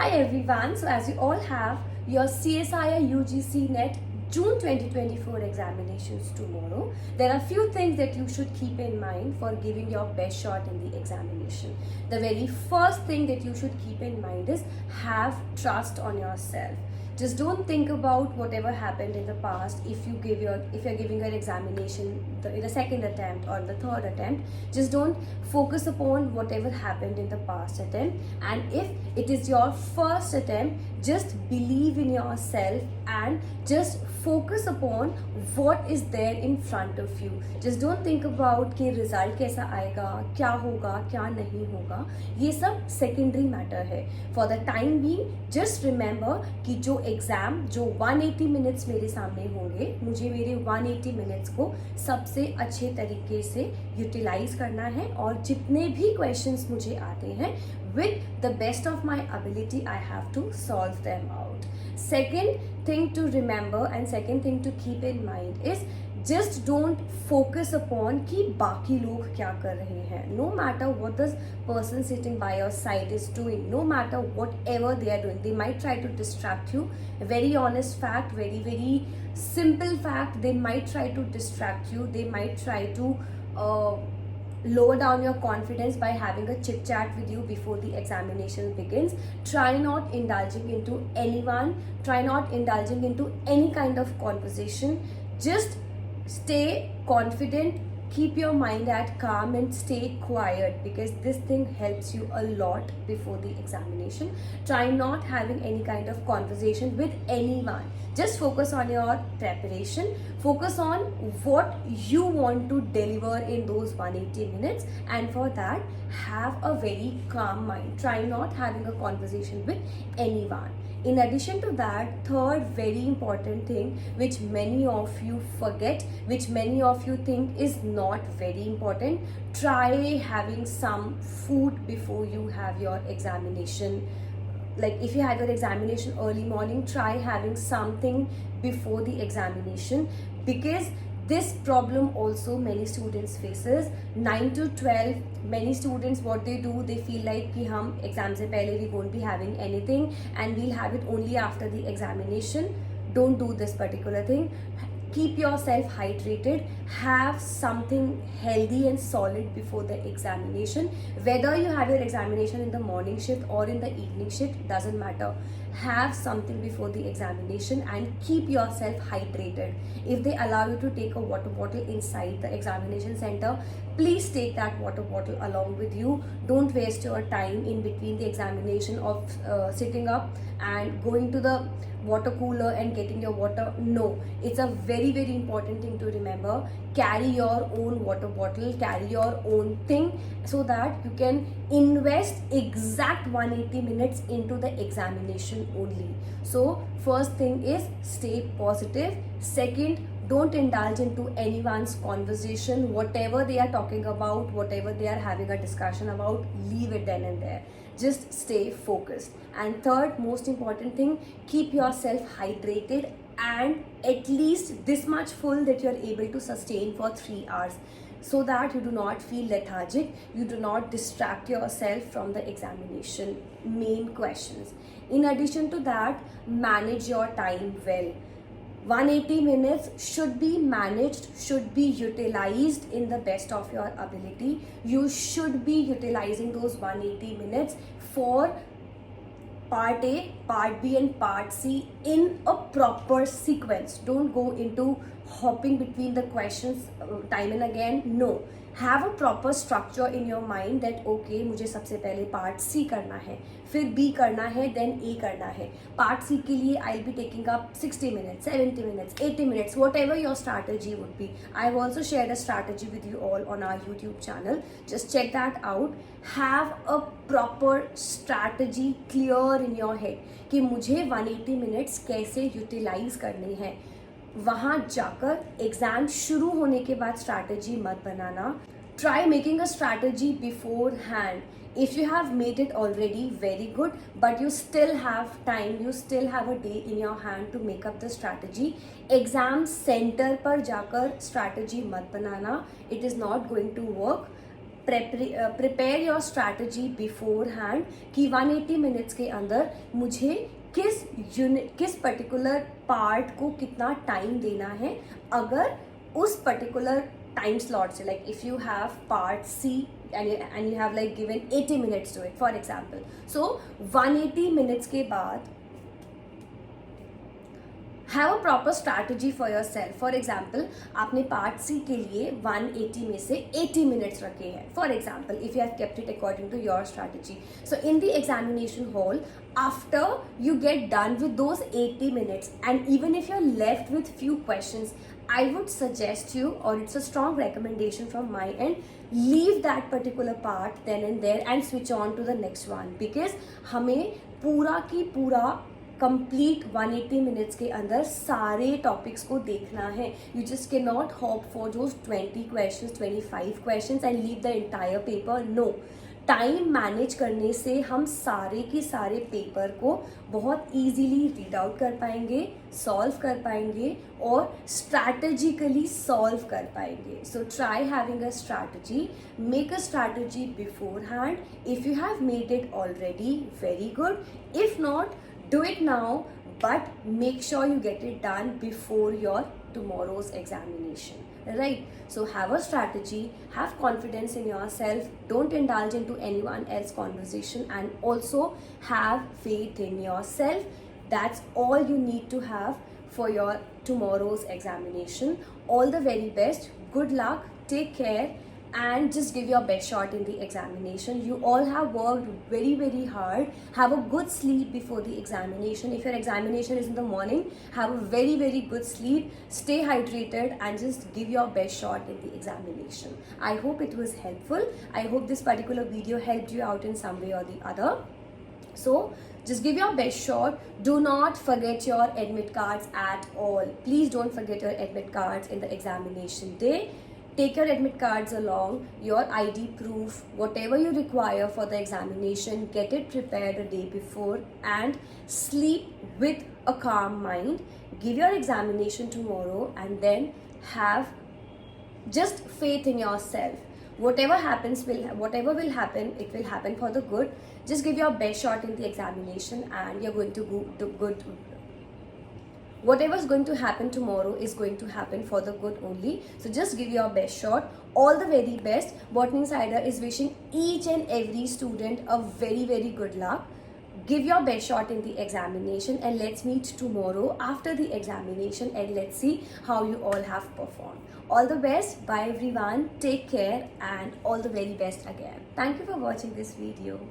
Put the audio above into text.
Hi everyone, so as you all have your CSIR UGC NET June 2024 examinations tomorrow, there are few things that you should keep in mind for giving your best shot in the examination. The very first thing that you should keep in mind is have trust on yourself. Just don't think about whatever happened in the past. If you're giving your examination in the second attempt or the third attempt, just don't focus upon whatever happened in the past attempt. And if it is your first attempt, just believe in yourself and just focus upon what is there in front of you. Just don't think about कि result कैसा आएगा, क्या होगा, क्या नहीं होगा. ये सब सेकेंडरी मैटर है. For the time being just remember कि जो एग्जाम जो 180 मिनट्स मेरे सामने होंगे, मुझे मेरे 180 मिनट्स को सबसे अच्छे तरीके से यूटिलाइज करना है और जितने भी क्वेश्चंस मुझे आते हैं with the best of my ability I have to solve them out. Second thing to remember and second thing to keep in mind is just don't focus upon कि बाकी लोग क्या कर रहे हैं. No matter what the person sitting by your side is doing, no matter whatever they are doing, they might try to distract you. A very honest fact, very simple fact, they might try to distract you. They might try to lower down your confidence by having a chit chat with you before the examination begins. Try not indulging into anyone, try not indulging into any kind of conversation. Just stay confident, keep your mind at calm and stay quiet, because this thing helps you a lot before the examination. Try not having any kind of conversation with anyone. Just focus on your preparation, focus on what you want to deliver in those 180 minutes, and for that have a very calm mind. Try not having a conversation with anyone. In addition to that, third very important thing which many of you forget, which many of you think is not very important, try having some food before you have your examination. Like if you had your examination early morning, try having something before the examination, because this problem also many students faces. 9 to 12 many students, what they do, they feel like कि हम exam से पहले we won't be having anything and we'll have it only after the examination. Don't do this particular thing. Keep yourself hydrated, have something healthy and solid before the examination. Whether you have your examination in the morning shift or in the evening shift, doesn't matter. Have something before the examination and keep yourself hydrated. If they allow you to take a water bottle inside the examination center, please take that water bottle along with you. Don't waste your time in between the examination of sitting up and going to the water cooler and getting your water. No, it's a very important thing to remember. Carry your own water bottle, carry your own thing, so that you can invest exact 180 minutes into the examination only. So first thing is stay positive. Second, don't indulge into anyone's conversation. Whatever they are talking about, whatever they are having a discussion about, leave it then and there. Just stay focused. And third most important thing, keep yourself hydrated and at least this much full that you are able to sustain for 3 hours, so that you do not feel lethargic, you do not distract yourself from the examination main questions. In addition to that, manage your time well. 180 minutes should be managed, should be utilized in the best of your ability. You should be utilizing those 180 minutes for part A, part B and part C in a proper sequence. Don't go into hopping between the questions time and again. No. Have a proper structure in your mind that okay, मुझे सबसे पहले part C करना है, फिर B करना है, then A करना है. Part C के लिए I'll be taking up 60 minutes, 70 minutes, 80 minutes, whatever your strategy would be. I've also shared a strategy with you all on our YouTube channel. Just check that out. Have a proper strategy clear in your head कि मुझे 180 minutes कैसे utilize करने हैं. वहाँ जाकर exam शुरू होने के बाद स्ट्रैटेजी मत बनाना. Try making a strategy beforehand. If you have made it already, very good, but you still have time, you still have a day in your hand to make up the strategy. Exam center पर जाकर strategy मत बनाना. It is not going to work. Prepare your strategy before hand कि 180 minutes के अंदर मुझे किस particular part को कितना टाइम देना है. अगर उस पर्टिकुलर टाइम स्लॉट से, like if you have part C and you have like given 80 minutes to it, for example, so 180 minutes के बाद have a proper strategy for yourself. For example, आपने part C के लिए 180 में से 80 minutes रखे हैं. For example, if you have kept it according to your strategy, so in the examination hall, after you get done with those 80 minutes and even if you're left with few questions, I would suggest you, or it's a strong recommendation from my end, leave that particular part then and there and switch on to the next one, because हमें पूरा की पूरा complete 180 minutes के अंदर सारे topics को देखना है. You just can not hope for those 20 questions, 25 questions and leave the entire paper. No, time manage करने से हम सारे के सारे पेपर को बहुत इजीली रीड आउट कर पाएंगे, सॉल्व कर पाएंगे और स्ट्रैटेजिकली सॉल्व कर पाएंगे. So try having a strategy, make a strategy before hand. If you have made it already, very good. If not, do it now, but make sure you get it done before your tomorrow's examination, right? So have a strategy, have confidence in yourself, don't indulge into anyone else's conversation, and also have faith in yourself. That's all you need to have for your tomorrow's examination. All the very best, good luck, take care, and just give your best shot in the examination. You all have worked very, very hard. Have a good sleep before the examination. If your examination is in the morning, have a very, very good sleep. Stay hydrated and just give your best shot in the examination. I hope it was helpful. I hope this particular video helped you out in some way or the other. So just give your best shot. Do not forget your admit cards at all. Please don't forget your admit cards in the examination day. Take your admit cards along, your ID proof, whatever you require for the examination. Get it prepared a day before and sleep with a calm mind. Give your examination tomorrow and then have just faith in yourself. Whatever will happen, it will happen for the good. Just give your best shot in the examination and you're going to do good. Whatever is going to happen tomorrow is going to happen for the good only. So just give your best shot. All the very best. Botany Insider is wishing each and every student a very, very good luck. Give your best shot in the examination and let's meet tomorrow after the examination and let's see how you all have performed. All the best. Bye everyone. Take care and all the very best again. Thank you for watching this video.